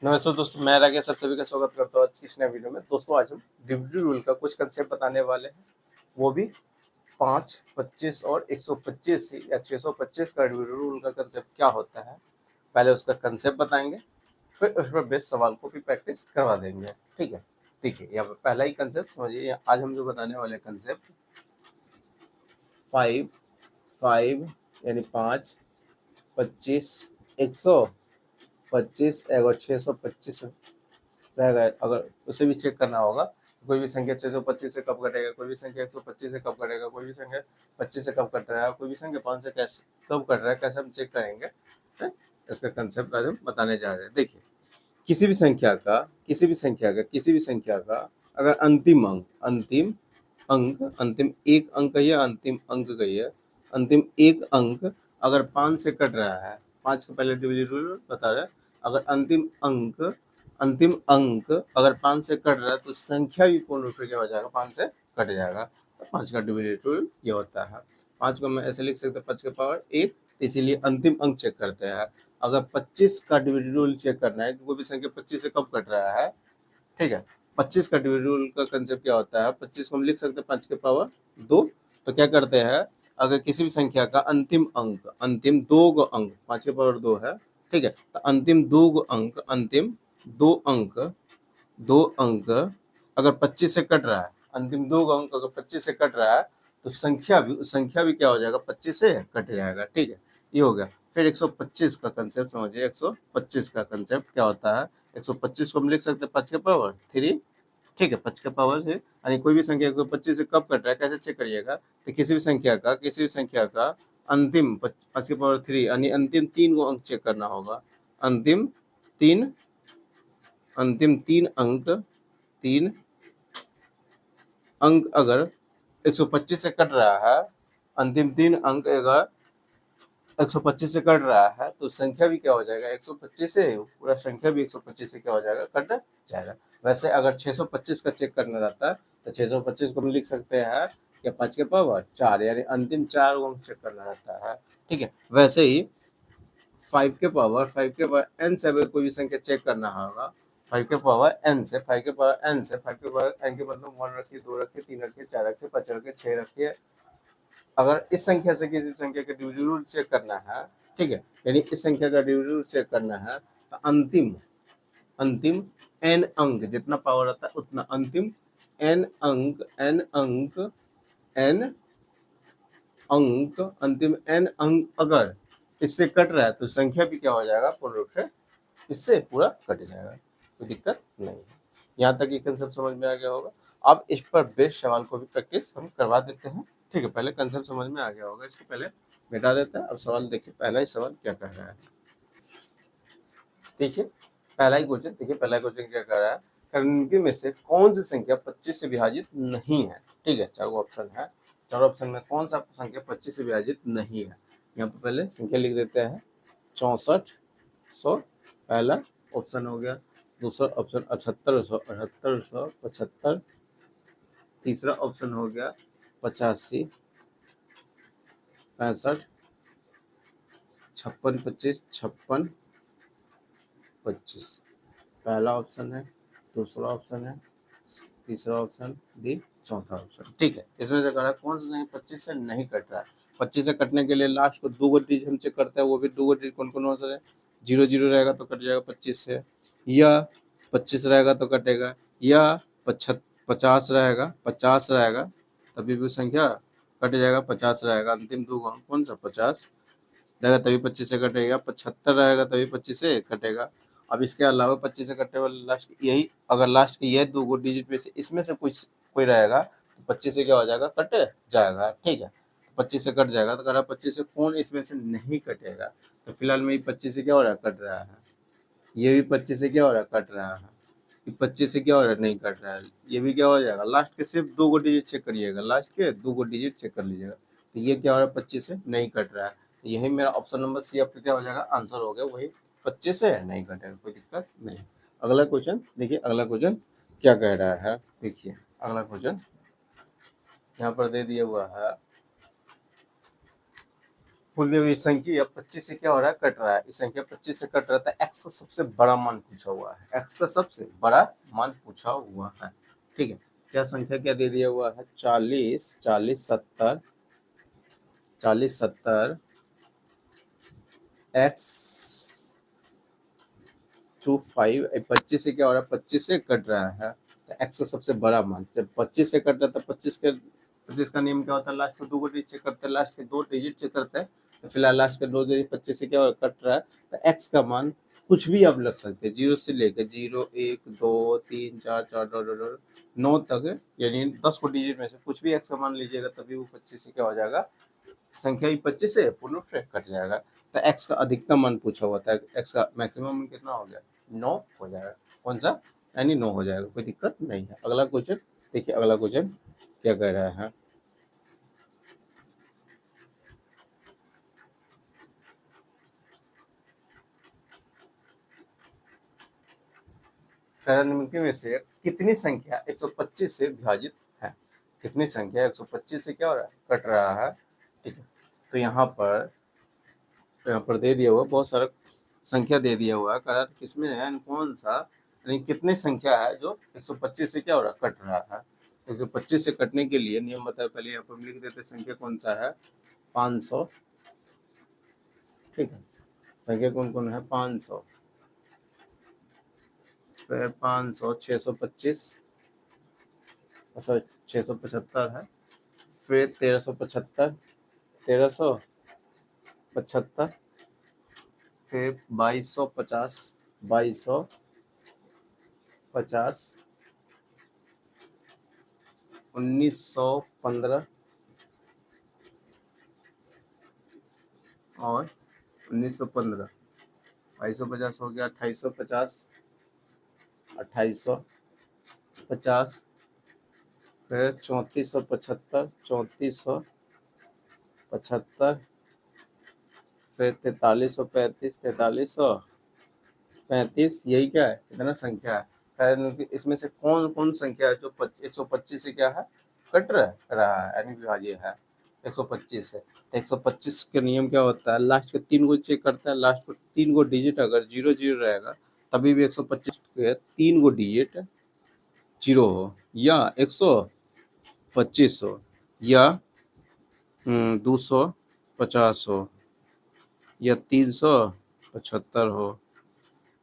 नमस्ते दोस्तों, मैं राकेश, आप सभी का स्वागत करता हूँ आज की इस नए वीडियो में। दोस्तों, आज हम डिविडेंड रूल का कुछ कंसेप्ट बताने वाले हैं, वो भी 5, 25 और 125 या 625 का डिविडेंड रूल का कंसेप्ट क्या होता है। पहले उसका कंसेप्ट बताएंगे, फिर उस पर बेस्ड सवाल को भी प्रैक्टिस करवा देंगे। ठीक है, देखिए यहाँ पर पहला ही कंसेप्ट समझिए। आज हम जो बताने वाले कंसेप्ट 5 5 यानी 5, 25, 125 और 625 रहेगा। अगर उसे भी चेक करना होगा, कोई भी संख्या 625 से कब कटेगा, कोई भी संख्या 125 से कब कटेगा, कोई भी संख्या 25 से कब कट रहा है, कोई भी संख्या 5 से कब कट रहा है, कैसे हम चेक करेंगे है? इसका कंसेप्ट आज हम बताने जा रहे हैं। देखिए, किसी भी संख्या का अगर अंतिम एक अंक या अंतिम अंक गई है, अंतिम एक अंक अगर 5 से कट रहा है, 5 का पहले डिविजन रूल बता रहा है, अगर अंतिम अंक अगर 5 से कट रहा है तो संख्या भी पूर्ण रूप से क्या हो जाएगा, 5 से कट जाएगा। तो 5 का डिविजन रूल ये होता है। 5 को मैं ऐसे लिख सकता हूँ 5 के पावर 1, इसीलिए अंतिम अंक चेक करते हैं। अगर 25 का डिविजन रूल चेक करना है, कोई भी संख्या 25 से कब कट रहा है, ठीक है। 25 का डिविजन रूल का कंसेप्ट क्या होता है, 25 को हम लिख सकते हैं 5 के पावर 2। तो क्या करते हैं, अगर किसी भी संख्या का अंतिम दो अंक 5 के पावर 2 है, ठीक है, तो अंतिम दो अंक अगर 25 से कट रहा है, अंतिम दो अंक अगर 25 से कट रहा है, तो संख्या भी क्या हो जाएगा, 25 से कट जाएगा। ठीक है, ये हो गया। फिर 125 का कंसेप्ट समझिए। 125 का कंसेप्ट क्या होता है, 125 को हम लिख सकते हैं 5 के पावर 3, ठीक है, 5 के पावर से, यानी कोई भी संख्या 125 से कब कट रहा है, कैसे चेक करिएगा, तो किसी भी संख्या का अंतिम 5 के पावर 3 यानी अंतिम 3 को अंक चेक करना होगा। अंतिम तीन तीन अंक अगर 125 से कट रहा है, अंतिम 3 अंक अगर 125 से कट रहा है, तो संख्या भी क्या हो जाएगा, 125 से, पूरा संख्या भी 125 से क्या हो जाएगा, कट जाएगा। वैसे अगर 625 का चेक करना रहता है, तो 625 को हम लिख सकते हैं क्या, 5 के पावर 4, यानी अंतिम 4 को हम चेक करना रहता है। ठीक है, वैसे ही 5 के पावर n से अगर कोई भी संख्या चेक करना होगा, 5 के पावर n से 5 के पावर n के मतलब 1 रखिए, 2 रखिए, 3 रखिए, 4 रखिए, 5 रखिए, 6 रखिए। अगर इस संख्या से किसी संख्या का डिविजन रूल चेक करना है, ठीक है, यानी इस संख्या का डिविजन रूल चेक करना है, तो अंतिम n अंक जितना पावर आता है उतना अंतिम n अंक अगर इससे कट रहा है, तो संख्या भी क्या हो जाएगा, पूर्ण रूप से इससे पूरा कट जाएगा। कोई दिक्कत नहीं है। यहाँ तक ये कंसेप्ट समझ में आ गया होगा। अब इस पर बेस्ड सवाल को भी प्रैक्टिस हम करवा देते हैं। ठीक है, पहले कंसेप्ट समझ में आ गया होगा, इसको पहले मिटा देते हैं। अब सवाल देखिए, पहला ही सवाल क्या कह रहा है। देखिए पहला क्वेश्चन क्या कह रहा है, निम्नलिखित में से कौन सी संख्या 25 से विभाजित नहीं है। ठीक है, चारों ऑप्शन है, चारों ऑप्शन में कौन सा संख्या 25 से विभाजित नहीं है। यहाँ पर पहले संख्या लिख देते हैं, 6400 पहला ऑप्शन हो गया। दूसरा ऑप्शन 7875, तीसरा ऑप्शन हो गया 85, 65, 56, 56, 25 पहला ऑप्शन है, दूसरा ऑप्शन है, तीसरा ऑप्शन डी, चौथा ऑप्शन। ठीक है, इसमें से कह रहा है कौन सा संख्या 25 से नहीं कट रहा है। 25 से कटने के लिए लास्ट को 2 डिजिट हम चेक करते हैं, वो भी 2 डिजिट कौन कौन हो सकते हैं, 0 रहेगा तो कट जाएगा 25 से, या 25 रहेगा तो कटेगा, या 50 रहेगा तभी भी संख्या कट जाएगा, 50 रहेगा, अंतिम 2 कौन सा 50 रहेगा तभी 25 से कटेगा, 75 रहेगा तभी 25 से कटेगा। अब इसके अलावा 25 से कटने वाला लास्ट यही, अगर लास्ट के ये 2 डिजिट में से इसमें से कोई रहेगा, तो 25 से क्या हो जाएगा, कट जाएगा। ठीक है, 25 से कट जाएगा, तो कह रहा 25 से कौन इसमें से नहीं कटेगा। तो फिलहाल में 25 से क्या हो रहा है, कट रहा है। ये भी 25 से क्या हो रहा है, कट रहा है। 25 से क्या हो रहा है, नहीं कट रहा है। ये भी क्या हो जाएगा, लास्ट के सिर्फ 2 डिजिट चेक करिएगा, लास्ट के 2 डिजिट चेक कर लीजिएगा, तो ये क्या हो रहा है, 25 से नहीं कट रहा है। यही मेरा ऑप्शन नंबर सी आपका क्या हो जाएगा, आंसर हो गया, वही 25 से नहीं कटेगा, कोई दिक्कत नहीं। अगला क्वेश्चन देखिए, अगला क्वेश्चन क्या कह रहा है। देखिए अगला क्वेश्चन यहाँ पर दे दिया हुआ है, कुल हुई संख्या 25 से क्या हो रहा है, कट रहा है। इस संख्या 25 से कट रहा था। एक्स का सबसे बड़ा मान पूछा हुआ है, एक्स का सबसे बड़ा मान पूछा हुआ है। ठीक है, क्या संख्या क्या दे दिया हुआ है, 40 40 70 40 70 एक्स टू 5। 25 से क्या हो रहा है, 25 से कट रहा है, तो एक्स का सबसे बड़ा मान। जब 25 से कट रहा था, 25 का नियम क्या होता है, लास्ट में 2 डिजिट चेक करते हैं, लास्ट के 2 डिजिट चेक करते हैं। तो फिलहाल लास्ट के 2 डिजिट 25 से क्या कट रहा है, तो एक्स का मान कुछ भी आप लग सकते हैं, 0 से लेकर 0 1 2 3 4 4 9 तक, यानी 10 को डिजिट में से कुछ भी एक्स का मान लीजिएगा, तभी वो 25 से क्या हो जाएगा, संख्या ही 25 से पूर्ण रूप से कट जाएगा। तो एक्स का अधिकतम मान पूछा हुआ था, एक्स का मैक्सिमम मान कितना हो गया, 9 हो जाएगा। कौन सा, यानी 9 हो जाएगा, कोई दिक्कत नहीं है। अगला क्वेश्चन देखिए, अगला क्वेश्चन क्या कह रहा है, निम्नलिखित में से कितनी संख्या 125 से विभाजित है। कितनी संख्या 125 से क्या हो रहा है, कट रहा है। ठीक है, तो यहाँ पर दे दिया हुआ बहुत सारा संख्या दे दिया हुआ है, कारण किसमें है, कौन सा, यानी कितनी संख्या है जो 125 से क्या हो रहा है, कट रहा है। 125 से कटने के लिए नियम बताए, पहले यहाँ पर हम लिख देते, संख्या कौन सा है, 500। ठीक है, संख्या कौन कौन है, 500, फिर 500 625, सॉरी 675 है, फिर 1375 1375, फिर 2250 2250, 1915 और 1915, 2250 हो गया, 2850 2850, फिर 3475 3475, फिर 4335 यही क्या है, इतना संख्या है। कारण कि इसमें से कौन कौन संख्या है जो 125 से क्या है, कट रहा है, यानी विभाज्य है 125 से। 125 के नियम क्या होता है, लास्ट के 3 को चेक करता है, लास्ट को 3 को डिजिट अगर 0 रहेगा, तभी भी 125 के 3 को डिजिट 0 हो, या 125 हो, या 250 हो, या 375 हो,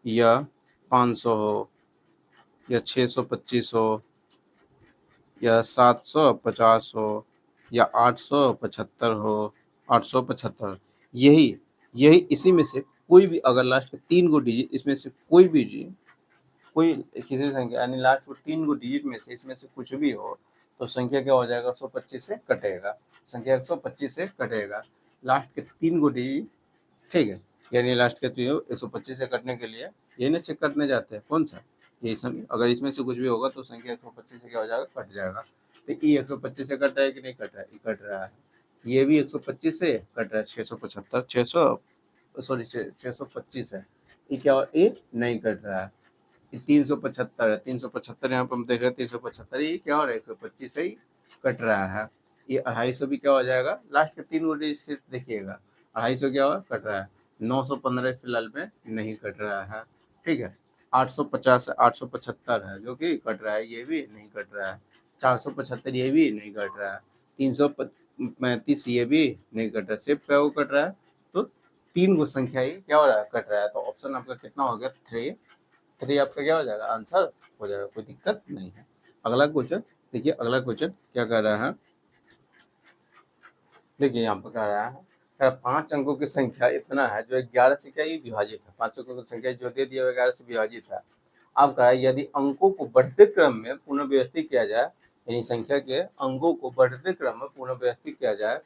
या 500 हो, या 625 हो, या 750 हो, या 875 हो, 875, यही यही इसी में से कोई भी, अगर लास्ट के 3 को डिजिट इसमें से कोई किसी भी संख्या, यानी लास्ट को 3 को डिजिट में से इसमें से कुछ भी हो, तो संख्या क्या हो जाएगा, 125 से कटेगा, संख्या 125 से कटेगा, लास्ट के 3 को डिजिट। ठीक है, यानी लास्ट के 125 से कटने के लिए ये ना चेक करने जाते हैं, कौन सा, ये सब, अगर इसमें से कुछ भी होगा तो संख्या 125 से क्या हो जाएगा, कट जाएगा। तो ये 125 से कट रहा है कि नहीं कट रहा है, ये कट रहा है। ये भी 125 से कट रहा है, 675 600 सॉरी 625 है, ये क्या, ये नहीं कट रहा है। 375 है, 375 यहाँ पर हम देख रहे हैं, 375 ये क्या हो रहा है, 125 से ही कट रहा है। ये 250 भी क्या हो जाएगा, लास्ट के 3 को डिजिट देखिएगा, 250 क्या हो कट रहा है, 915 फिलहाल में नहीं कट रहा है। ठीक है, 850 875 है जो कि कट रहा है, ये भी नहीं कट रहा है। 475 ये भी नहीं कट रहा है। 335 ये भी नहीं कट रहा है, सिर्फ क्या वो कट रहा है, तो 3 को संख्या ही क्या हो रहा है, कट रहा है। तो ऑप्शन आपका कितना हो गया, 3 आपका क्या हो जाएगा, आंसर हो जाएगा, कोई दिक्कत नहीं है। अगला क्वेश्चन देखिए, अगला क्वेश्चन क्या कर रहा है, देखिए यहाँ पर कह रहा है, 5 अंकों की संख्या इतना है जो 11 से क्या ही विभाजित है, 5 अंकों की संख्या जो दे दिया 11 से विभाजित है। अब कह रहा है यदि अंकों को बढ़ते क्रम में पुनर्व्यवस्थित किया जाए, यानी संख्या के अंकों को बढ़ते क्रम में पुनर्व्यवस्थित किया जाए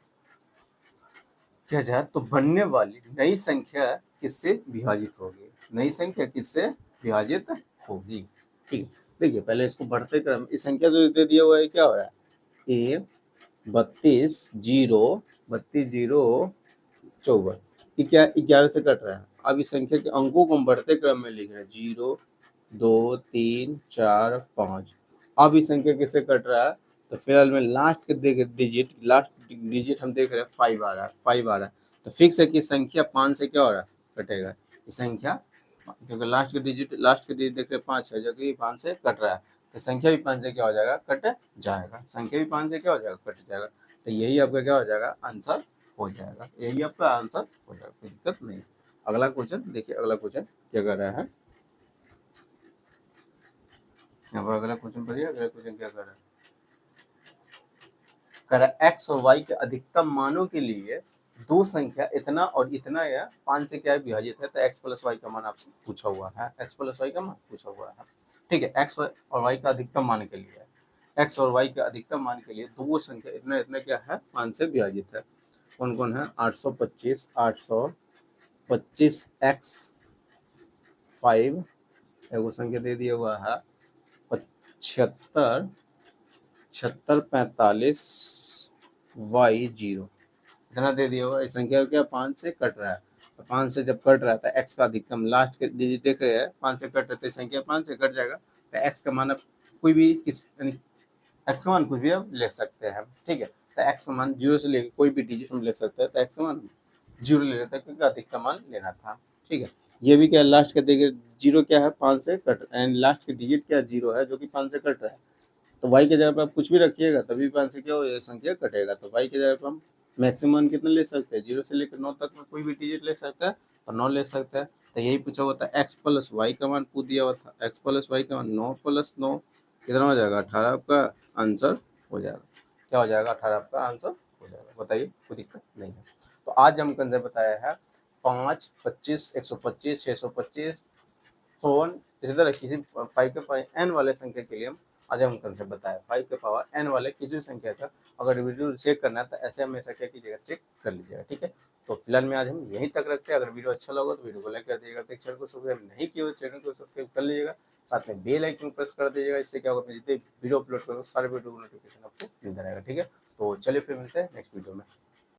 तो बनने वाली नई संख्या किससे विभाजित होगी, नई संख्या किससे विभाजित होगी। ठीक है, देखिए पहले इसको बढ़ते क्रम, इस संख्या जो दे दिया हुआ है क्या हो रहा है, ए 32 0 ये क्या 11 से कट रहा है। अब इस संख्या के अंकों को हम बढ़ते क्रम में लिख रहे हैं, 0 2 3 4 5। अब इस संख्या किससे कट रहा है, तो फिलहाल में लास्ट के डिजिट हम देख रहे हैं 5 आ रहा है, 5 आ रहा है, तो फिक्स है कि संख्या 5 से क्या हो रहा है, कटेगा। ये संख्या, क्योंकि लास्ट के डिजिट देख रहे 5 है, जो कि 5 से कट रहा है, तो संख्या भी 5 से क्या हो जाएगा, कट जाएगा। संख्या भी 5 से क्या हो जाएगा, कट जाएगा। तो यही आपका क्या हो जाएगा, आंसर हो जाएगा। यही आपका आंसर हो जाएगा, कोई दिक्कत नहीं। अगला क्वेश्चन देखिए, अगला क्वेश्चन क्या कर रहा है यहाँ पर। अगला क्वेश्चन पढ़िए, अगला क्वेश्चन क्या कर रहा है, कह रहा है एक्स और वाई के अधिकतम मानों के लिए दो संख्या इतना और इतना या 5 से क्या विभाजित है। तो एक्स प्लस वाई का मान आपसे पूछा हुआ है, एक्स प्लस वाई का मान पूछा हुआ है। ठीक है, एक्स और वाई का अधिकतम मान के लिए, एक्स और वाई के अधिकतम मान के लिए दो संख्या इतना इतना क्या है, 5 से विभाजित है। कौन कौन है, 825 एक्स 5, एगो संख्या दे दिया हुआ है 75 45 वाई 0, इतना दे दिया हुआ। इस संख्या क्या 5 से कट रहा है, तो 5 से जब कट रहा था एक्स का अधिकतम, लास्ट के डिजिट देख रहे हैं 5 से कट रहे थे, संख्या 5 से कट जाएगा। तो एक्स का मान आप कोई भी किस एक्स का मान कुछ भी आप ले सकते हैं। ठीक है, तो एक्स का मान 0 से लेकर कोई भी डिजिट हम ले सकते हैं। तो एक्स का मान 0 ले लेते हैं, क्योंकि अधिकतम मान लेना था। ठीक है, ये भी क्या लास्ट का देखिए 0 क्या है, 5 से कट, एंड लास्ट की डिजिट क्या 0 है, जो कि 5 से कट रहा है। तो y के जगह पर आप कुछ भी रखिएगा तभी 5 से क्या हो, संख्या कटेगा। तो y के जगह पर हम मैक्सिमम कितना ले सकते हैं, 0 से लेकर 9 तक में कोई भी डिजिट ले सकता है और 9 ले सकता है। तो यही पूछा हुआ था, x प्लस वाई का मान पूछ दिया हुआ था, x प्लस वाई का मान 9 प्लस 9 कितना हो जाएगा, 18 आपका आंसर हो जाएगा। क्या हो जाएगा, 18 आपका आंसर हो जाएगा। बताइए, कोई दिक्कत नहीं है। तो आज हम कंसेप्ट बताया है 5, 25, 125, 625, इसी तरह किसी 5 के पावर n वाले संख्या के लिए हम आज हम कंसेप्ट बताया। 5 के पावर n वाले किसी भी संख्या का अगर वीडियो चेक करना है तो ऐसे हमेशा क्या कीजिएगा, चेक कर लीजिएगा। ठीक है, तो फिलहाल में आज हम यहीं तक रखते हैं। अगर वीडियो अच्छा लगा तो वीडियो को लाइक कर दीजिएगा, तो चैनल को सब्सक्राइब नहीं किया हो चैनल को सब्सक्राइब कर लीजिएगा, साथ में बेल आइकन प्रेस कर दीजिएगा। इससे क्या होगा, मैं जितने वीडियो अपलोड करूँ सारे वीडियो को नोटिफिकेशन आपको मिलता रहेगा। ठीक है, तो चलिए फिर मिलते हैं नेक्स्ट वीडियो में।